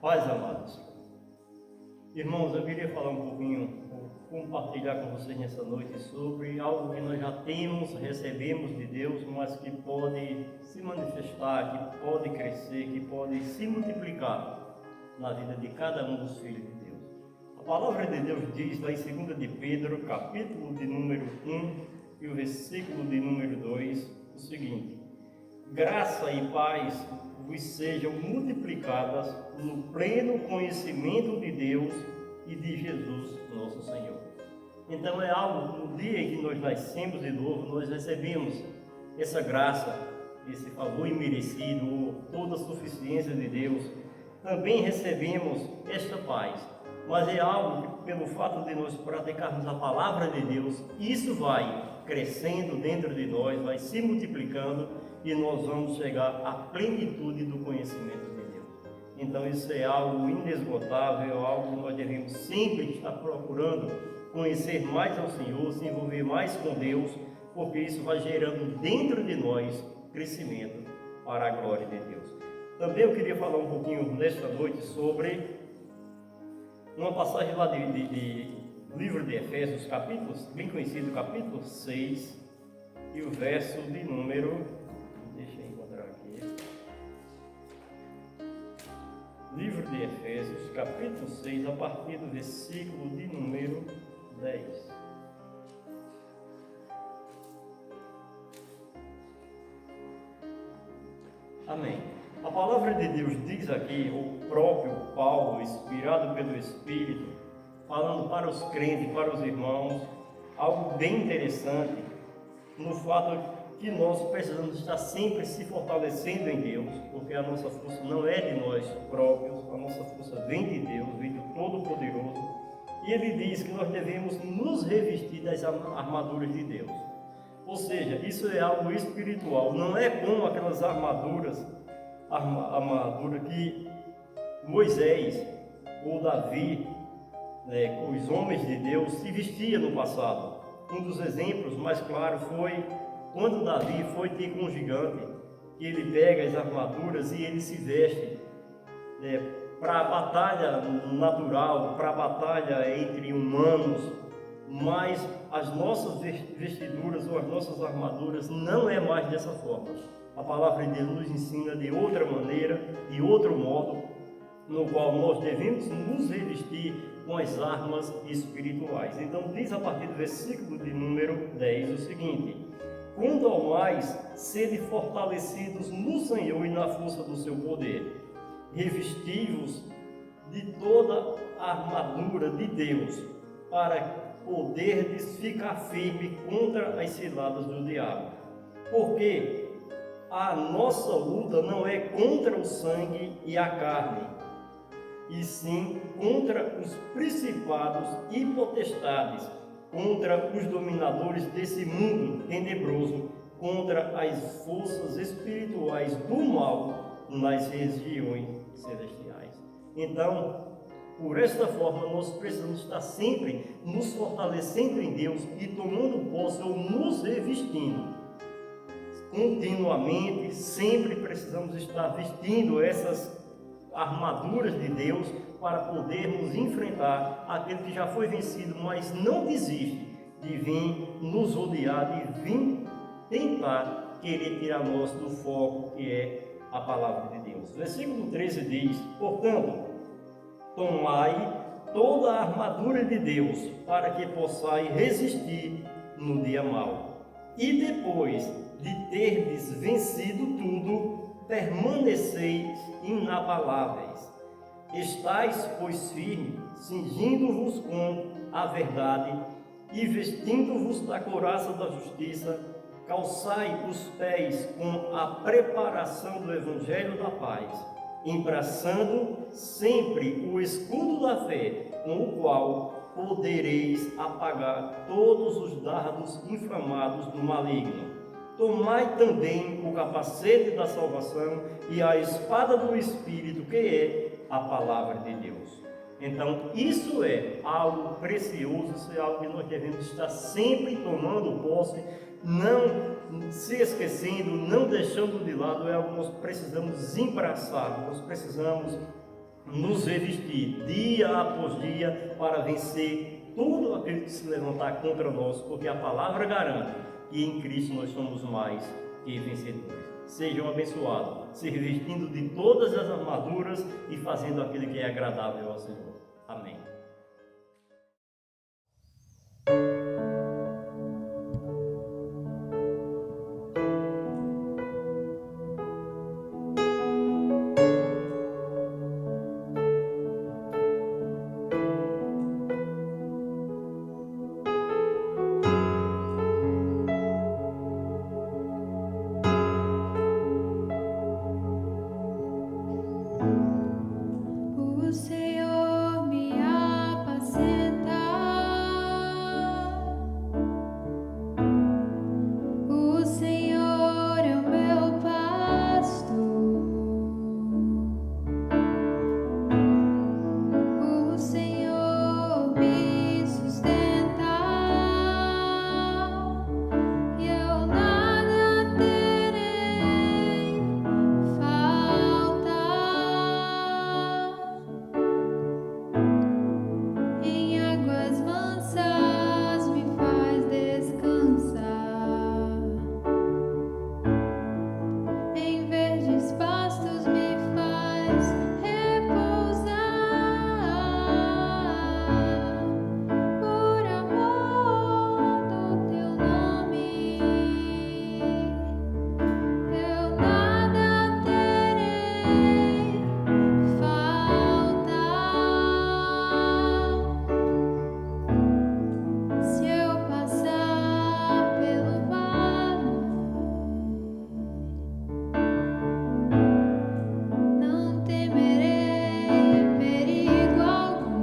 Pais amados, irmãos, eu queria falar um pouquinho, compartilhar com vocês nessa noite sobre algo que nós já temos, recebemos de Deus, mas que pode se manifestar, que pode crescer, que pode se multiplicar na vida de cada um dos filhos de Deus. A palavra de Deus diz lá em 2 de Pedro, capítulo de número 1 e o versículo de número 2, o seguinte: graça e paz vos sejam multiplicadas no pleno conhecimento de Deus e de Jesus, nosso Senhor. Então é algo, no dia em que nós nascemos de novo, nós recebemos essa graça, esse favor imerecido, toda a suficiência de Deus. Também recebemos esta paz, mas é algo que, pelo fato de nós praticarmos a palavra de Deus, isso vai crescendo dentro de nós, vai se multiplicando, e nós vamos chegar à plenitude do conhecimento de Deus. Então isso é algo inesgotável, algo que nós devemos sempre estar procurando conhecer mais ao Senhor, se envolver mais com Deus, porque isso vai gerando dentro de nós crescimento para a glória de Deus. Também eu queria falar um pouquinho nesta noite sobre uma passagem lá de livro de Efésios, bem conhecido, capítulo 6, e o verso de número... Deixa eu encontrar aqui. Livro de Efésios, capítulo 6, a partir do versículo de número 10. Amém. A palavra de Deus diz aqui, o próprio Paulo, inspirado pelo Espírito, falando para os crentes, para os irmãos, algo bem interessante, no fato que nós precisamos estar sempre se fortalecendo em Deus, porque a nossa força não é de nós próprios, a nossa força vem de Deus, vem do Todo-Poderoso, e ele diz que nós devemos nos revestir das armaduras de Deus. Ou seja, isso é algo espiritual, não é como aquelas armadura que Moisés ou Davi, os homens de Deus, se vestiam no passado. Um dos exemplos mais claros foi quando Davi foi ter com um gigante, que ele pega as armaduras e ele se veste para a batalha natural, para a batalha entre humanos, mas as nossas vestiduras ou as nossas armaduras não é mais dessa forma. A palavra de Deus nos ensina de outra maneira, de outro modo, no qual nós devemos nos revestir com as armas espirituais. Então diz a partir do versículo de número 10 o seguinte: quanto ao mais, sede fortalecidos no Senhor e na força do seu poder, revesti-vos de toda a armadura de Deus, para poderdes ficar firme contra as ciladas do diabo. Porque a nossa luta não é contra o sangue e a carne, e sim contra os principados e potestades, contra os dominadores desse mundo tenebroso, contra as forças espirituais do mal nas regiões celestiais. Então, por esta forma, nós precisamos estar sempre nos fortalecendo em Deus e tomando posse ou nos revestindo. Continuamente, sempre precisamos estar vestindo essas armaduras de Deus para podermos enfrentar aquele que já foi vencido, mas não desiste de vir nos rodear, de vir tentar querer tirar nós do foco que é a palavra de Deus. Versículo 13 diz: portanto, tomai toda a armadura de Deus para que possais resistir no dia mau. E depois de terdes vencido tudo, permaneceis inabaláveis. Estais, pois, firmes, cingindo-vos com a verdade e vestindo-vos da couraça da justiça, calçai os pés com a preparação do evangelho da paz, embraçando sempre o escudo da fé, com o qual podereis apagar todos os dardos inflamados do maligno. Tomai também o capacete da salvação e a espada do Espírito, que é a palavra de Deus. Então, isso é algo precioso, isso é algo que nós devemos estar sempre tomando posse, não se esquecendo, não deixando de lado, é algo que nós precisamos embraçar, nós precisamos nos revestir dia após dia para vencer tudo aquilo que se levantar contra nós, porque a palavra garante que em Cristo nós somos mais que vencedores. Sejam abençoados, se revestindo de todas as armaduras e fazendo aquilo que é agradável ao Senhor. Amém. O Senhor me apacenta, o Senhor é o meu pastor, o Senhor me sustenta e eu nada terei falta. Em águas mansas me faz descansar, em verdes pastos me faz repousar, por amor do teu nome, eu nada terei falta. Se eu passar pelo vale, não temerei perigo algum,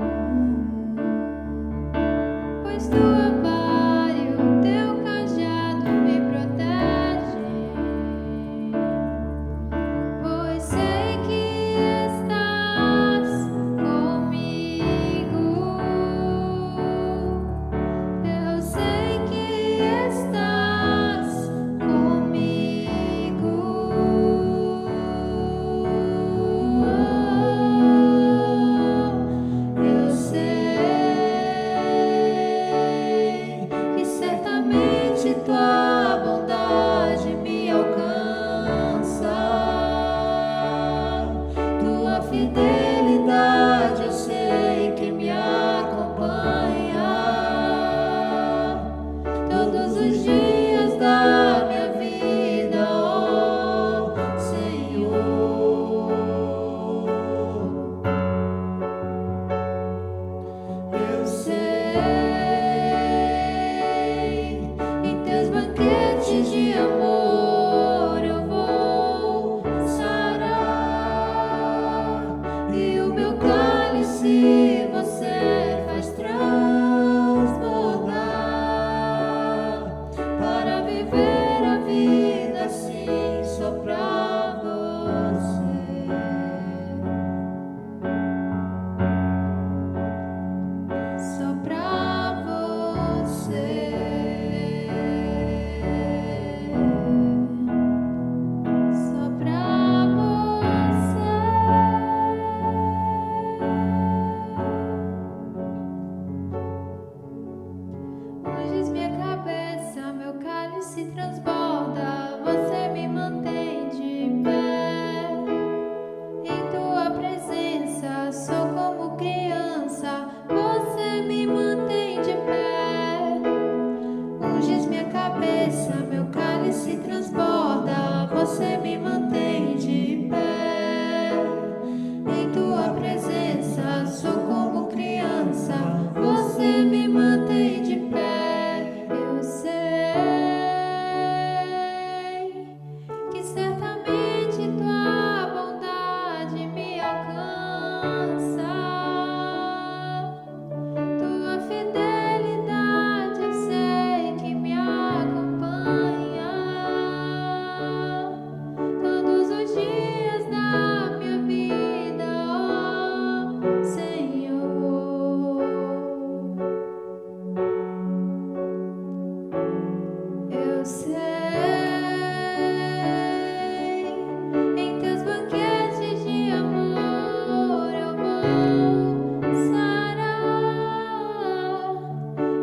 pois tua vara e o teu cajado me protegem, pois sei que estás comigo. Eu sei que estás comigo. Eu sei que certamente tua bondade me alcança, tua fidelidade eu sei que me acompanha todos os dias da minha vida, ó Senhor. Eu sei, em teus banquetes de amor eu vou sarar, e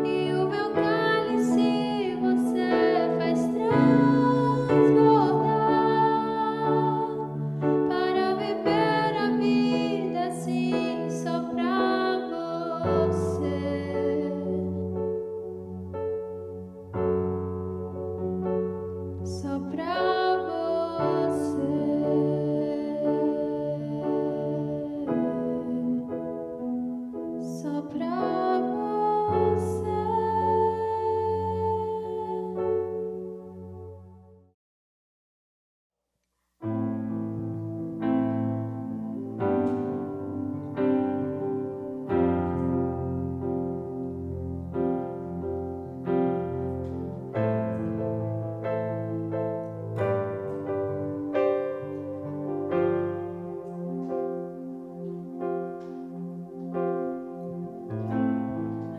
E o meu cálice você faz transbordar para viver a vida assim só pra você. Só pra você. Só pra você.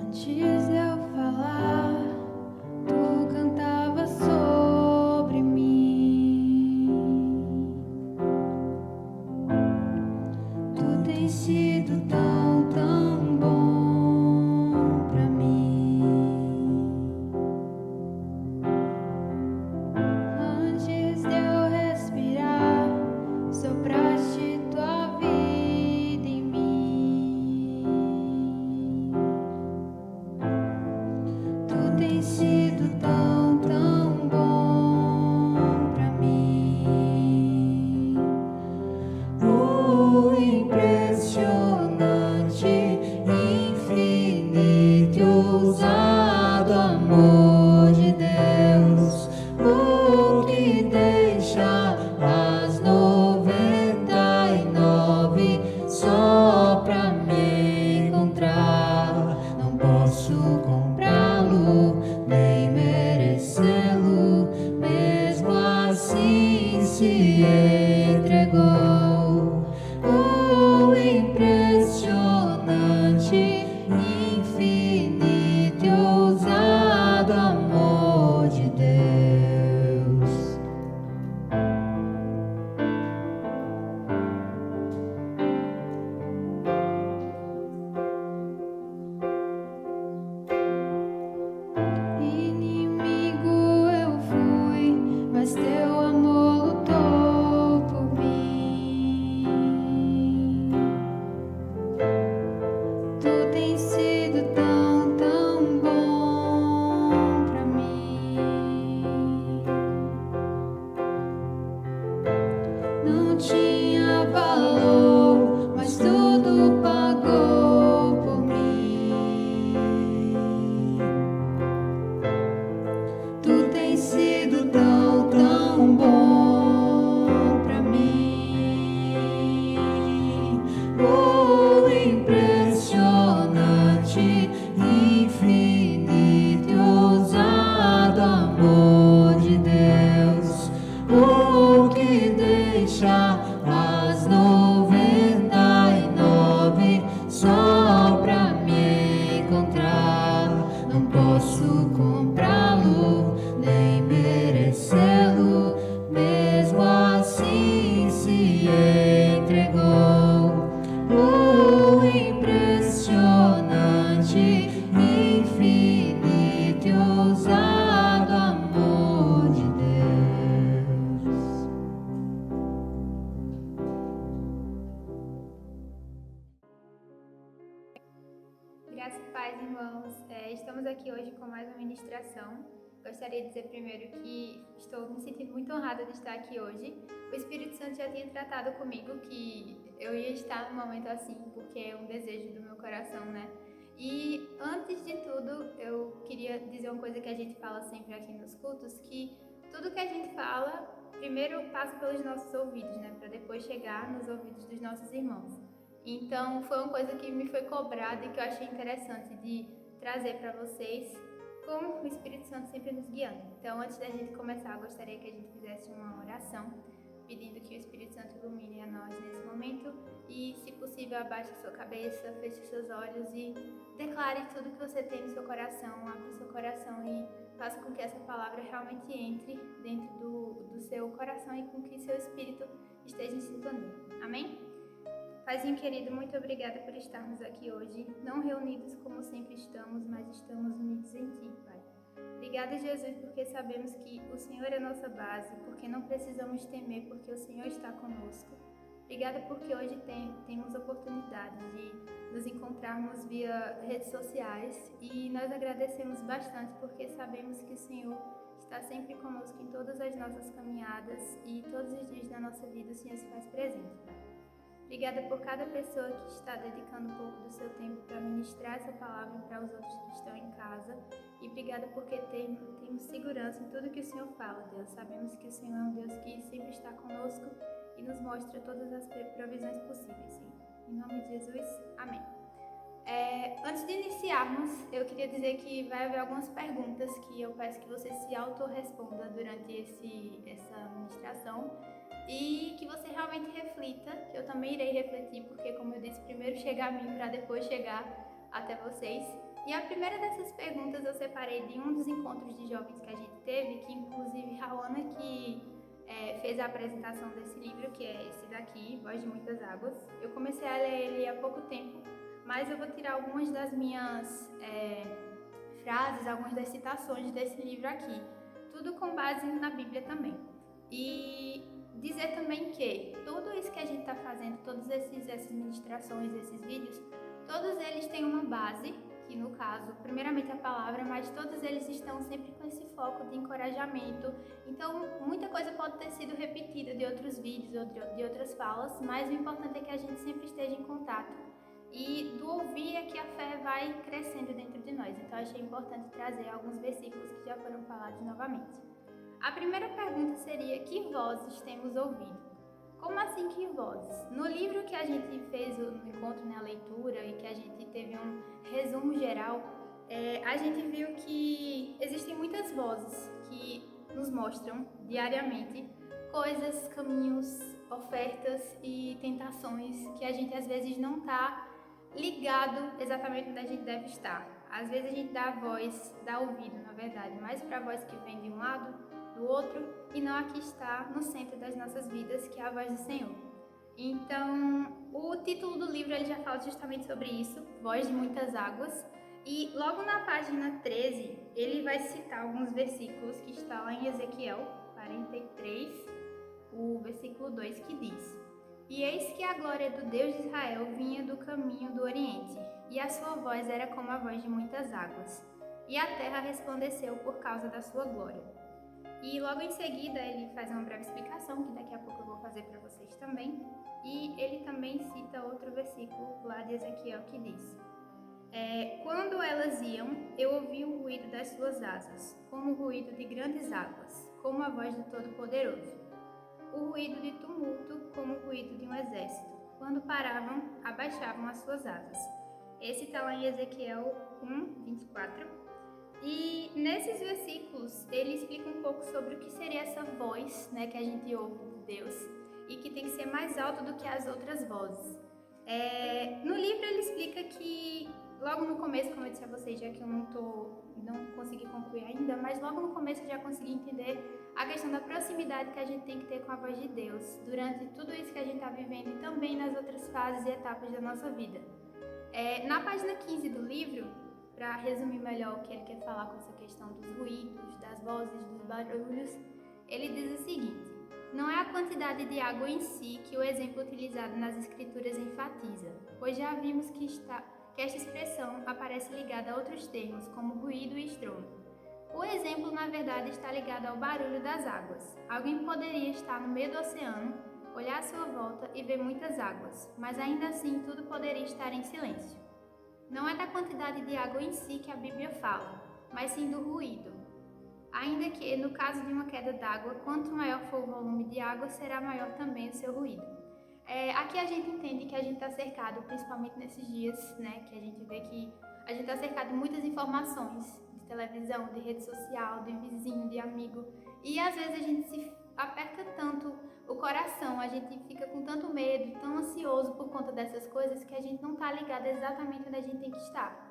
Antes de eu falar, tu cantava sobre mim. Tu tens sido tão, tão bom pra mim. Antes de eu respirar, sopraste tua vida em mim. Tu tens sido tão, tão bom pra mim. O impressionante, infinito e ousado amor de Deus, o que deixa as 99 só pra me encontrar. Não posso comprá-lo, nem merecê-lo, mesmo assim se entregou. O impressionante, infinito e ousado amor de Deus. Inimigo eu fui, mas teu amor lutou por mim. Tu tens sido tão, tão bom pra mim. Não tinha valor, mas tudo pagou por mim. Tu tens sido tão, tão bom pra mim. O impressionante, infinito e ousado amor de Deus, o que deixa as 99 só pra me encontrar. Não posso comprá-lo, nem merecê-lo, mesmo assim se entregou. O impressionante, infinito e ousado amor de Deus. Graça e paz, irmãos. Estamos aqui hoje com mais uma ministração. Gostaria de dizer primeiro que estou me sentindo muito honrada de estar aqui hoje. O Espírito Santo já tinha tratado comigo que eu ia estar num momento assim, porque é um desejo do meu coração, né? E antes de tudo, eu queria dizer uma coisa que a gente fala sempre aqui nos cultos, que tudo que a gente fala, primeiro passa pelos nossos ouvidos, né? Para depois chegar nos ouvidos dos nossos irmãos. Então, foi uma coisa que me foi cobrada e que eu achei interessante de trazer para vocês, como o Espírito Santo sempre nos guiando. Então, antes da gente começar, eu gostaria que a gente fizesse uma oração, pedindo que o Espírito Santo ilumine a nós nesse momento e, se possível, abaixe a sua cabeça, feche os seus olhos e declare tudo que você tem no seu coração, abra o seu coração e faça com que essa palavra realmente entre dentro do seu coração e com que seu espírito esteja em sintonia. Amém? Paizinho querido, muito obrigada por estarmos aqui hoje, não reunidos como sempre estamos, mas estamos unidos em Ti, Pai. Obrigada, Jesus, porque sabemos que o Senhor é a nossa base, porque não precisamos temer, porque o Senhor está conosco. Obrigada porque hoje temos oportunidade de nos encontrarmos via redes sociais e nós agradecemos bastante porque sabemos que o Senhor está sempre conosco em todas as nossas caminhadas e todos os dias da nossa vida o Senhor se faz presente, Pai. Obrigada por cada pessoa que está dedicando um pouco do seu tempo para ministrar essa palavra para os outros que estão em casa. E obrigada porque temos segurança em tudo que o Senhor fala, Deus. Sabemos que o Senhor é um Deus que sempre está conosco e nos mostra todas as provisões possíveis, Senhor. Em nome de Jesus, amém. Antes de iniciarmos, eu queria dizer que vai haver algumas perguntas que eu peço que você se autorresponda durante essa ministração e que você realmente reflita, que eu também irei refletir, porque, como eu disse, primeiro chega a mim para depois chegar até vocês. E a primeira dessas perguntas eu separei de um dos encontros de jovens que a gente teve, que inclusive Raona que fez a apresentação desse livro, que é esse daqui, Voz de Muitas Águas. Eu comecei a ler ele há pouco tempo, mas eu vou tirar algumas das minhas frases, algumas das citações desse livro aqui, tudo com base na Bíblia também. E dizer também que tudo isso que a gente está fazendo, todas essas ministrações, esses vídeos, todos eles têm uma base, que no caso, primeiramente a palavra, mas todos eles estão sempre com esse foco de encorajamento. Então, muita coisa pode ter sido repetida de outros vídeos ou de outras falas, mas o importante é que a gente sempre esteja em contato. E do ouvir é que a fé vai crescendo dentro de nós. Então, achei importante trazer alguns versículos que já foram falados novamente. A primeira pergunta seria: que vozes temos ouvido? Como assim que vozes? No livro que a gente fez no encontro na leitura e que a gente teve um resumo geral, a gente viu que existem muitas vozes que nos mostram diariamente coisas, caminhos, ofertas e tentações que a gente às vezes não está ligado exatamente onde a gente deve estar. Às vezes a gente dá voz, dá ouvido, na verdade, mais para a voz que vem de um lado, do outro, e não a que está no centro das nossas vidas, que é a voz do Senhor. Então, o título do livro ele já fala justamente sobre isso, Voz de Muitas Águas, e logo na página 13, ele vai citar alguns versículos que estão lá em Ezequiel 43, o versículo 2, que diz: E eis que a glória do Deus de Israel vinha do caminho do Oriente, e a sua voz era como a voz de muitas águas, e a terra resplandeceu por causa da sua glória. E logo em seguida ele faz uma breve explicação, que daqui a pouco eu vou fazer para vocês também, e ele também cita outro versículo lá de Ezequiel que diz: Quando elas iam, eu ouvi o ruído das suas asas, como o ruído de grandes águas, como a voz do Todo-Poderoso. O ruído de tumulto, como o ruído de um exército. Quando paravam, abaixavam as suas asas. Esse está lá em Ezequiel 1, 24. E nesses versículos, ele explica um pouco sobre o que seria essa voz, né, que a gente ouve de Deus e que tem que ser mais alta do que as outras vozes. No livro ele explica que, logo no começo, como eu disse a vocês, já que eu não consegui concluir ainda, mas logo no começo eu já consegui entender a questão da proximidade que a gente tem que ter com a voz de Deus durante tudo isso que a gente está vivendo e também nas outras fases e etapas da nossa vida. Na página 15 do livro, para resumir melhor o que ele quer falar com essa questão dos ruídos, das vozes, dos barulhos, ele diz o seguinte: não é a quantidade de água em si que o exemplo utilizado nas escrituras enfatiza, pois já vimos que esta expressão aparece ligada a outros termos, como ruído e estrondo. O exemplo, na verdade, está ligado ao barulho das águas. Alguém poderia estar no meio do oceano, olhar à sua volta e ver muitas águas, mas ainda assim tudo poderia estar em silêncio. Não é da quantidade de água em si que a Bíblia fala, mas sim do ruído. Ainda que, no caso de uma queda d'água, quanto maior for o volume de água, será maior também o seu ruído. Aqui a gente entende que a gente está cercado, principalmente nesses dias, né, que a gente vê que a gente está cercado de muitas informações, de televisão, de rede social, de vizinho, de amigo, e às vezes a gente se aperta tanto o coração, a gente fica com tanto medo, tão ansioso por conta dessas coisas, que a gente não está ligado exatamente onde a gente tem que estar.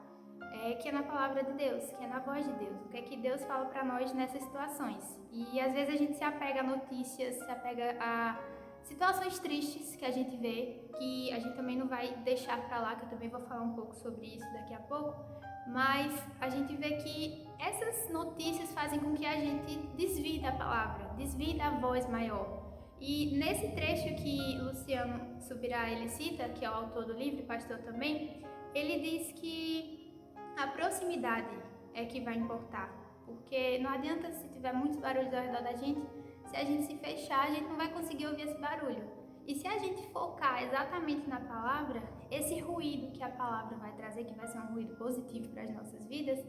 Que é na palavra de Deus, que é na voz de Deus, o que é que Deus fala para nós nessas situações. E às vezes a gente se apega a notícias, se apega a situações tristes que a gente vê, que a gente também não vai deixar para lá, que eu também vou falar um pouco sobre isso daqui a pouco, mas a gente vê que essas notícias fazem com que a gente desvie da palavra, desvie da voz maior. E nesse trecho que Luciano Subirá ele cita, que é o autor do livro, pastor também, ele diz que a proximidade é que vai importar, porque não adianta se tiver muitos barulhos ao redor da gente, se a gente se fechar, a gente não vai conseguir ouvir esse barulho. E se a gente focar exatamente na palavra, esse ruído que a palavra vai trazer, que vai ser um ruído positivo para as nossas vidas,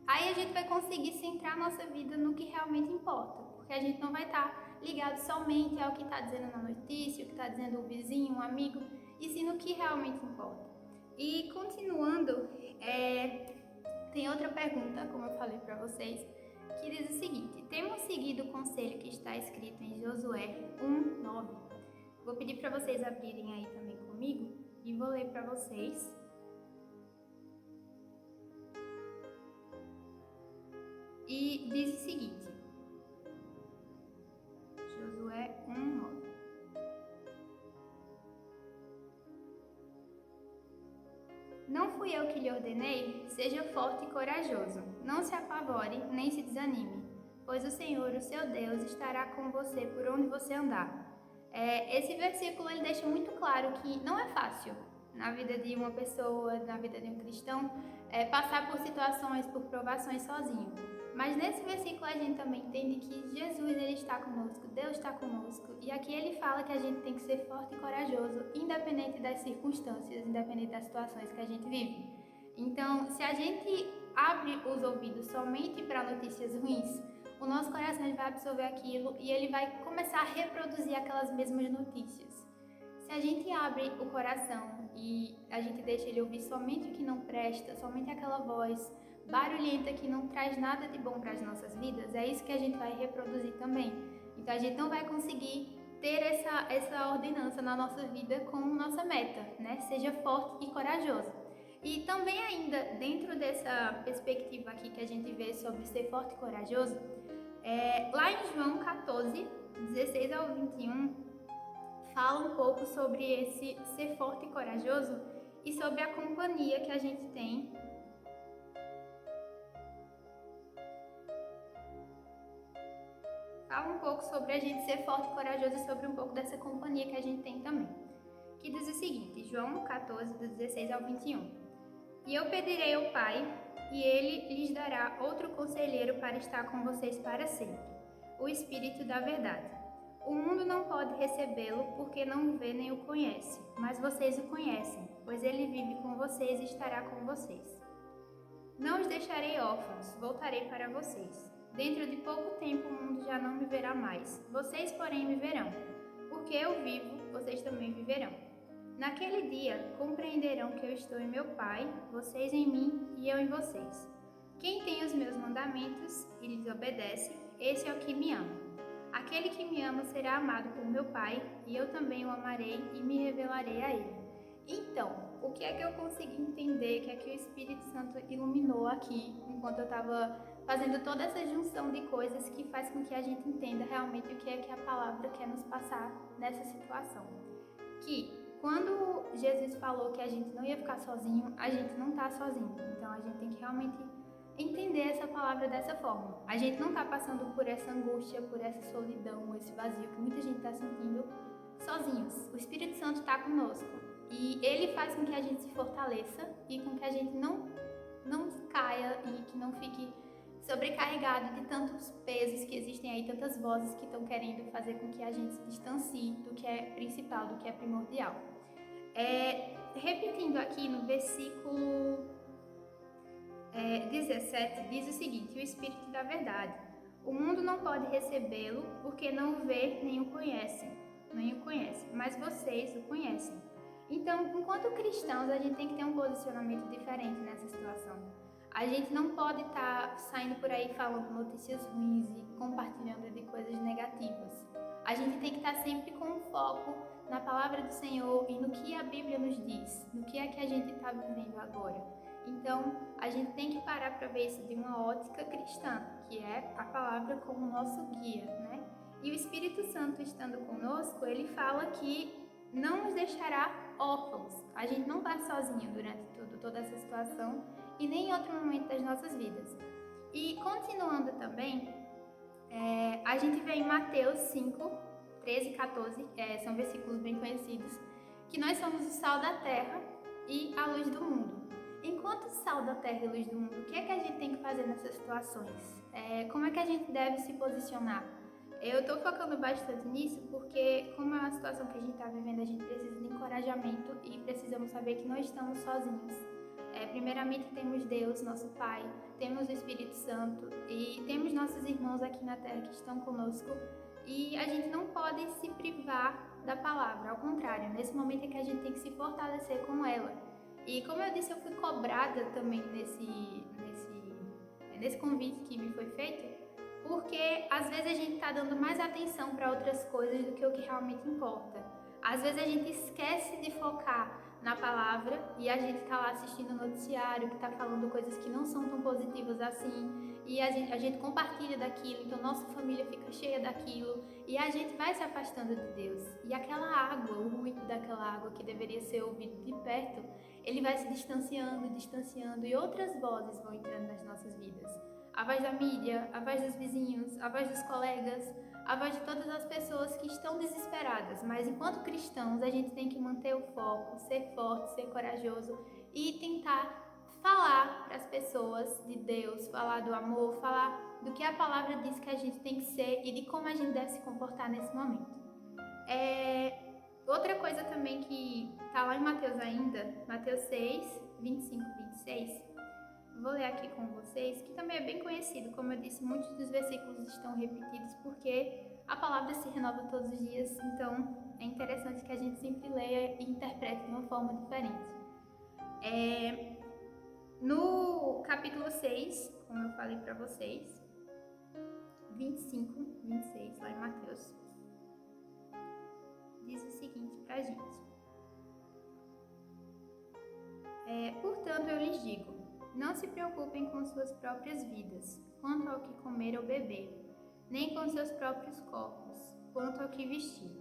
aí a gente vai conseguir centrar a nossa vida no que realmente importa, porque a gente não vai estar ligado somente ao que está dizendo na notícia, o que está dizendo o vizinho, um amigo, e sim no que realmente importa. E continuando, tem outra pergunta, como eu falei para vocês, que diz o seguinte: temos seguido o conselho que está escrito em Josué 1:9. Vou pedir para vocês abrirem aí também comigo e vou ler para vocês. E diz o seguinte: Josué 1:9. Não fui eu que lhe ordenei? Seja forte e corajoso. Não se apavore, nem se desanime, pois o Senhor, o seu Deus, estará com você por onde você andar. Esse versículo ele deixa muito claro que não é fácil na vida de uma pessoa, na vida de um cristão, passar por situações, por provações sozinho. Mas nesse versículo a gente também entende que Jesus ele está conosco, Deus está conosco, e aqui ele fala que a gente tem que ser forte e corajoso, independente das circunstâncias, independente das situações que a gente vive. Então, se a gente abre os ouvidos somente para notícias ruins, o nosso coração ele vai absorver aquilo e ele vai começar a reproduzir aquelas mesmas notícias. Se a gente abre o coração e a gente deixa ele ouvir somente o que não presta, somente aquela voz barulhenta que não traz nada de bom para as nossas vidas, é isso que a gente vai reproduzir também. Então a gente não vai conseguir ter essa ordenança na nossa vida como nossa meta, né? Seja forte e corajoso. E também ainda, dentro dessa perspectiva aqui que a gente vê sobre ser forte e corajoso, lá em João 14, 16 ao 21, fala um pouco sobre esse ser forte e corajoso e sobre a companhia que a gente tem. Fala um pouco sobre a gente ser forte e corajoso e sobre um pouco dessa companhia que a gente tem também. Que diz o seguinte, João 14, do 16 ao 21. E eu pedirei ao Pai, e Ele lhes dará outro conselheiro para estar com vocês para sempre, o Espírito da Verdade. O mundo não pode recebê-lo porque não o vê nem o conhece, mas vocês o conhecem, pois ele vive com vocês e estará com vocês. Não os deixarei órfãos, voltarei para vocês. Dentro de pouco tempo o mundo já não me verá mais, vocês porém me verão. Porque eu vivo, vocês também viverão. Naquele dia compreenderão que eu estou em meu Pai, vocês em mim e eu em vocês. Quem tem os meus mandamentos e lhes obedece, esse é o que me ama. Aquele que me ama será amado por meu Pai, e eu também o amarei e me revelarei a ele. Então, o que é que eu consegui entender, que é que o Espírito Santo iluminou aqui, enquanto eu estava fazendo toda essa junção de coisas que faz com que a gente entenda realmente o que é que a palavra quer nos passar nessa situação. Que quando Jesus falou que a gente não ia ficar sozinho, a gente não está sozinho. Então a gente tem que realmente entender essa palavra dessa forma. A gente não está passando por essa angústia, por essa solidão, esse vazio que muita gente está sentindo sozinhos. O Espírito Santo está conosco e ele faz com que a gente se fortaleça e com que a gente não caia e que não fique sobrecarregado de tantos pesos que existem aí, tantas vozes que estão querendo fazer com que a gente se distancie do que é principal, do que é primordial. Repetindo aqui no versículo 17, diz o seguinte: o Espírito da Verdade. O mundo não pode recebê-lo porque não o vê nem o conhece, mas vocês o conhecem. Então, enquanto cristãos, a gente tem que ter um posicionamento diferente nessa situação. A gente não pode estar saindo por aí falando notícias ruins e compartilhando de coisas negativas. A gente tem que estar sempre com um foco na palavra do Senhor e no que a Bíblia nos diz, no que é que a gente está vivendo agora. Então, a gente tem que parar para ver isso de uma ótica cristã, que é a palavra como nosso guia, né? E o Espírito Santo estando conosco, ele fala que não nos deixará órfãos. A gente não está sozinho durante toda essa situação e nem em outro momento das nossas vidas. E continuando também, a gente vê em Mateus 5, 13 e 14, são versículos bem conhecidos, que nós somos o sal da terra e a luz do mundo. Enquanto sal da terra e luz do mundo, o que é que a gente tem que fazer nessas situações? Como é que a gente deve se posicionar? Eu estou focando bastante nisso porque, como é uma situação que a gente está vivendo, a gente precisa de encorajamento e precisamos saber que não estamos sozinhos. Primeiramente temos Deus, nosso Pai, temos o Espírito Santo e temos nossos irmãos aqui na Terra que estão conosco e a gente não pode se privar da palavra, ao contrário, nesse momento é que a gente tem que se fortalecer com ela. E como eu disse, eu fui cobrada também nesse convite que me foi feito, porque às vezes a gente está dando mais atenção para outras coisas do que o que realmente importa. Às vezes a gente esquece de focar na palavra e a gente está lá assistindo o noticiário que está falando coisas que não são tão positivas assim e a gente compartilha daquilo, então nossa família fica cheia daquilo e a gente vai se afastando de Deus. E aquela água, o ruído daquela água que deveria ser ouvido de perto, ele vai se distanciando e outras vozes vão entrando nas nossas vidas. A voz da mídia, a voz dos vizinhos, a voz dos colegas, a voz de todas as pessoas que estão desesperadas. Mas enquanto cristãos, a gente tem que manter o foco, ser forte, ser corajoso e tentar falar para as pessoas de Deus, falar do amor, falar do que a palavra diz que a gente tem que ser e de como a gente deve se comportar nesse momento. Outra coisa também que está lá em Mateus ainda, Mateus 6, 25 e 26, vou ler aqui com vocês, que também é bem conhecido. Como eu disse, muitos dos versículos estão repetidos porque a palavra se renova todos os dias, então é interessante que a gente sempre leia e interprete de uma forma diferente. No capítulo 6, como eu falei para vocês, 25, 26, lá em Mateus, diz o seguinte pra gente. Portanto, eu lhes digo, não se preocupem com suas próprias vidas, quanto ao que comer ou beber, nem com seus próprios corpos, quanto ao que vestir.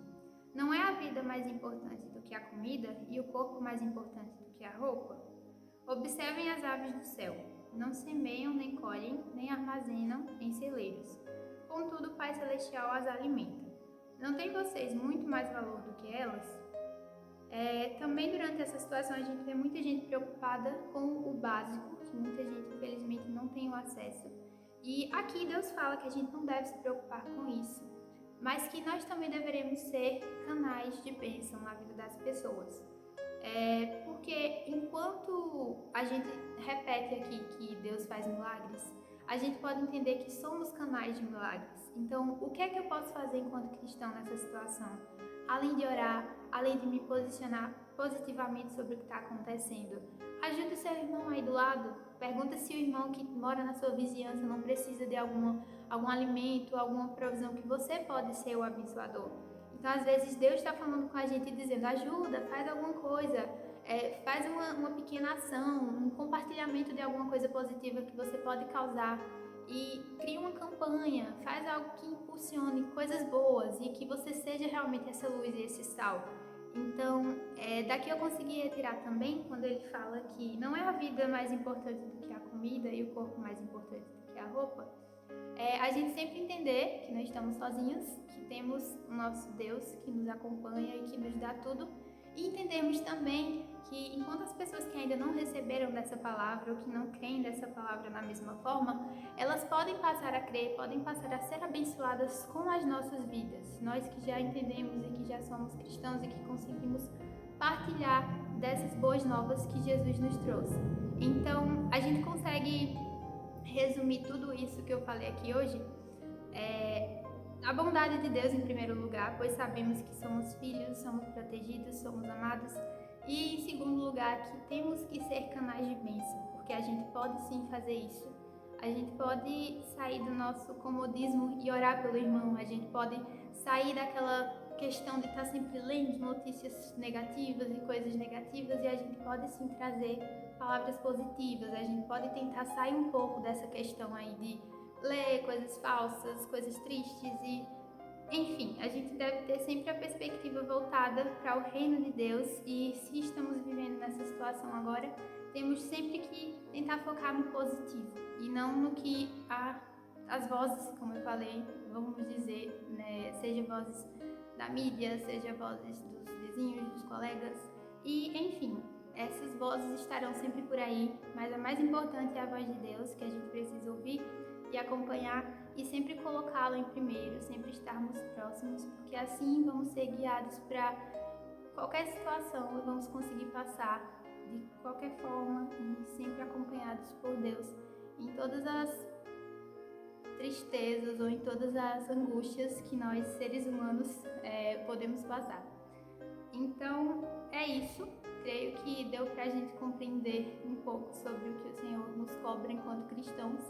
Não é a vida mais importante do que a comida e o corpo mais importante do que a roupa? Observem as aves do céu. Não semeiam, nem colhem, nem armazenam em celeiros. Contudo, o Pai Celestial as alimenta. Não tem vocês muito mais valor do que elas? Também durante essa situação a gente vê muita gente preocupada com o básico, que muita gente infelizmente não tem o acesso. E aqui Deus fala que a gente não deve se preocupar com isso, mas que nós também deveremos ser canais de bênção na vida das pessoas. Porque enquanto a gente repete aqui que Deus faz milagres, a gente pode entender que somos canais de milagres. Então, o que é que eu posso fazer enquanto cristão nessa situação? Além de orar, além de me posicionar positivamente sobre o que está acontecendo. Ajude o seu irmão aí do lado. Pergunta se o irmão que mora na sua vizinhança não precisa de algum alimento, alguma provisão, que você pode ser o abençoador. Então, às vezes, Deus está falando com a gente e dizendo, ajuda, faz alguma coisa, faz uma pequena ação, um compartilhamento de alguma coisa positiva que você pode causar. E cria uma campanha, faz algo que impulsione coisas boas e que você seja realmente essa luz e esse sal. Então, daqui eu consegui retirar também, quando ele fala que não é a vida mais importante do que a comida e o corpo mais importante do que a roupa, a gente sempre entender que não estamos sozinhos, que temos o nosso Deus que nos acompanha e que nos dá tudo, e entendermos também que enquanto as pessoas que ainda não receberam dessa palavra ou que não creem dessa palavra na mesma forma, elas podem passar a crer, podem passar a ser abençoadas com as nossas vidas. Nós que já entendemos e que já somos cristãos e que conseguimos partilhar dessas boas novas que Jesus nos trouxe. Então, a gente consegue resumir tudo isso que eu falei aqui hoje, a bondade de Deus em primeiro lugar, pois sabemos que somos filhos, somos protegidos, somos amados, e em segundo lugar que temos que ser canais de bênção, porque a gente pode sim fazer isso. A gente pode sair do nosso comodismo e orar pelo irmão, a gente pode sair daquela questão de estar sempre lendo notícias negativas e coisas negativas, e a gente pode sim trazer palavras positivas, a gente pode tentar sair um pouco dessa questão aí de ler coisas falsas, coisas tristes e Enfim, a gente deve ter sempre a perspectiva voltada para o reino de Deus e se estamos vivendo nessa situação agora, temos sempre que tentar focar no positivo e não no que as vozes, como eu falei, vamos dizer, né, seja vozes da mídia, seja vozes dos vizinhos, dos colegas e, enfim, essas vozes estarão sempre por aí, mas a mais importante é a voz de Deus, que a gente precisa ouvir e acompanhar e sempre colocá-lo em primeiro, sempre estarmos próximos, porque assim vamos ser guiados para qualquer situação e vamos conseguir passar de qualquer forma e sempre acompanhados por Deus em todas as tristezas ou em todas as angústias que nós, seres humanos, podemos passar. Então, é isso. Creio que deu para a gente compreender um pouco sobre o que o Senhor nos cobra enquanto cristãos.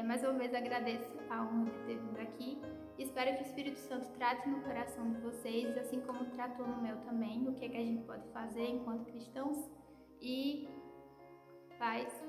Mais uma vez agradeço a honra de ter vindo aqui. Espero que o Espírito Santo trate no coração de vocês, assim como tratou no meu também, o que é que a gente pode fazer enquanto cristãos. E paz.